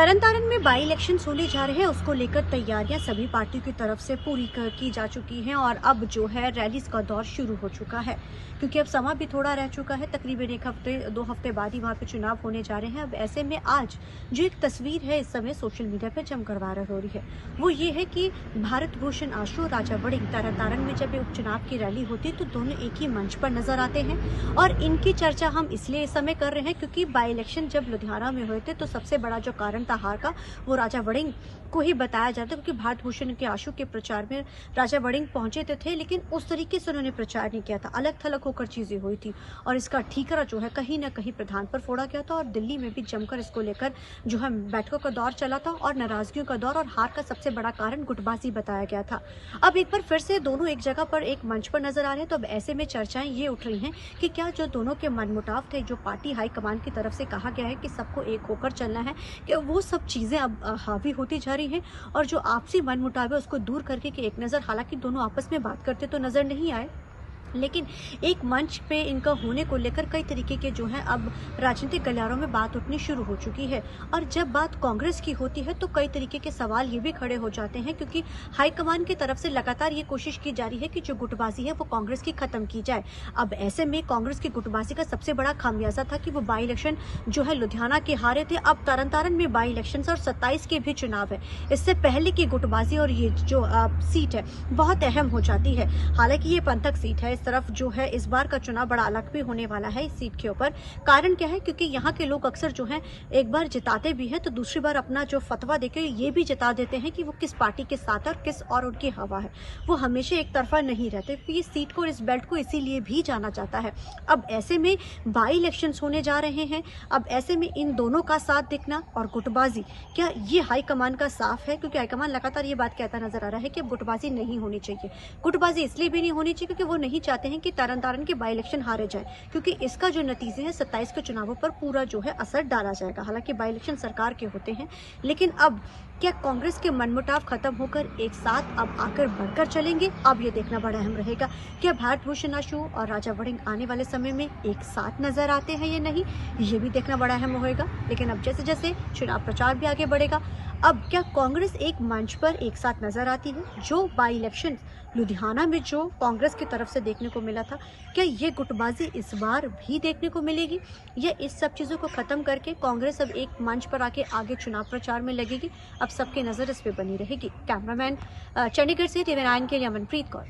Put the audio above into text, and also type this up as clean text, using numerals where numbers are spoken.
तरन में by election होने जा रहे हैं, उसको लेकर तैयारियां सभी पार्टियों की तरफ से पूरी की जा चुकी हैं और अब जो है रैलीज का दौर शुरू हो चुका है, क्योंकि अब समय भी थोड़ा रह चुका है। तकरीबन एक हफ्ते 2 हफ्ते बाद ही वहां पे चुनाव होने जा रहे हैं। अब ऐसे में आज जो एक तस्वीर है इस समय सोशल मीडिया पर जमकर वायरल हो रही है, वो ये है कि भारत भूषण आशु और राजा वड़िंग तरन में जब उपचुनाव की रैली होती है तो दोनों एक ही मंच पर नजर आते हैं। और इनकी चर्चा हम इसलिए इस समय कर रहे हैं क्योंकि बाई इलेक्शन जब लुधियाना में हुए थे तो सबसे बड़ा जो कारण हार का वो राजा वड़िंग को ही बताया जाता है, क्योंकि भारत भूषण के आशु के प्रचार में राजा वड़िंग पहुंचे थे, लेकिन उस तरीके से उन्होंने प्रचार नहीं किया था। अलग थलग होकर चीजें हुई थी और इसका ठीकरा जो है कहीं ना कहीं प्रधान पर फोड़ा गया था और दिल्ली में भी जमकर इसको लेकर जो है बैठकों का दौर चला था और नाराजगियों का दौर, और हार का सबसे बड़ा कारण गुटबाजी बताया गया था। अब एक बार फिर से दोनों एक जगह पर एक मंच पर नजर आ रहे हैं, तो अब ऐसे में चर्चाएं ये उठ रही हैं कि क्या जो दोनों के मनमुटाव थे, जो पार्टी हाईकमान की तरफ से कहा गया है कि सबको एक होकर चलना है, कि वो सब चीजें अब हावी होती जा रही हैं और जो आपसी मनमुटाव है उसको दूर करके कि एक नज़र, हालांकि दोनों आपस में बात करते तो नजर नहीं आए, लेकिन एक मंच पे इनका होने को लेकर कई तरीके के जो है अब राजनीतिक गलियारों में बात उठनी शुरू हो चुकी है। और जब बात कांग्रेस की होती है तो कई तरीके के सवाल ये भी खड़े हो जाते हैं, क्योंकि हाईकमान की तरफ से लगातार ये कोशिश की जा रही है कि जो गुटबाजी है वो कांग्रेस की खत्म की जाए। अब ऐसे में कांग्रेस की गुटबाजी का सबसे बड़ा खामियाजा था कि वो बाई इलेक्शन जो है लुधियाना के हारे थे। अब तरन में बाई इलेक्शन और 27 के भी चुनाव है, इससे पहले की गुटबाजी और ये जो सीट है बहुत अहम हो जाती है। हालांकि ये पंथक सीट है, इस तरफ जो है इस बार का चुनाव बड़ा अलग भी होने वाला है इस सीट के ऊपर। कारण क्या है, क्योंकि यहाँ के लोग अक्सर जो है एक बार जिताते भी हैं तो दूसरी बार अपना जो फतवा देके ये भी जिता देते हैं कि वो किस पार्टी के साथ और किस और उनकी हवा है, वो हमेशा एक तरफा नहीं रहते। तो ये सीट को, इस बेल्ट को इसीलिए भी जाना जाता है। अब ऐसे में बाई इलेक्शन होने जा रहे हैं, अब ऐसे में इन दोनों का साथ दिखना और गुटबाजी, क्या ये हाईकमान का साफ है? क्योंकि हाईकमान लगातार ये बात कहता नजर आ रहा है कि अब गुटबाजी नहीं होनी चाहिए। गुटबाजी इसलिए भी नहीं होनी चाहिए क्योंकि वो नहीं चाहते हैं कि तरन के बाई इलेक्शन हारे जाए, क्योंकि इसका जो नतीजे है 27 के चुनावों पर पूरा जो है असर डाला जाएगा। हालांकि बाई इलेक्शन सरकार के होते हैं, लेकिन अब क्या कांग्रेस के मनमुटाव खत्म होकर एक साथ अब आकर बढ़कर चलेंगे? अब ये देखना बड़ा अहम रहेगा। क्या भारत भूषण आशु और राजा वड़िंग आने वाले समय में एक साथ नजर आते हैं या नहीं, ये भी देखना बड़ा अहम होगा। लेकिन अब जैसे जैसे चुनाव प्रचार भी आगे बढ़ेगा, अब क्या कांग्रेस एक मंच पर एक साथ नजर आती है? जो बाई इलेक्शन लुधियाना में जो कांग्रेस की तरफ से देखने को मिला था, क्या ये गुटबाजी इस बार भी देखने को मिलेगी, या इस सब चीज़ों को खत्म करके कांग्रेस अब एक मंच पर आके आगे चुनाव प्रचार में लगेगी? अब सबकी नज़र इस पे बनी रहेगी। कैमरामैन चंडीगढ़ से TV9 के लिए अमनप्रीत कौर।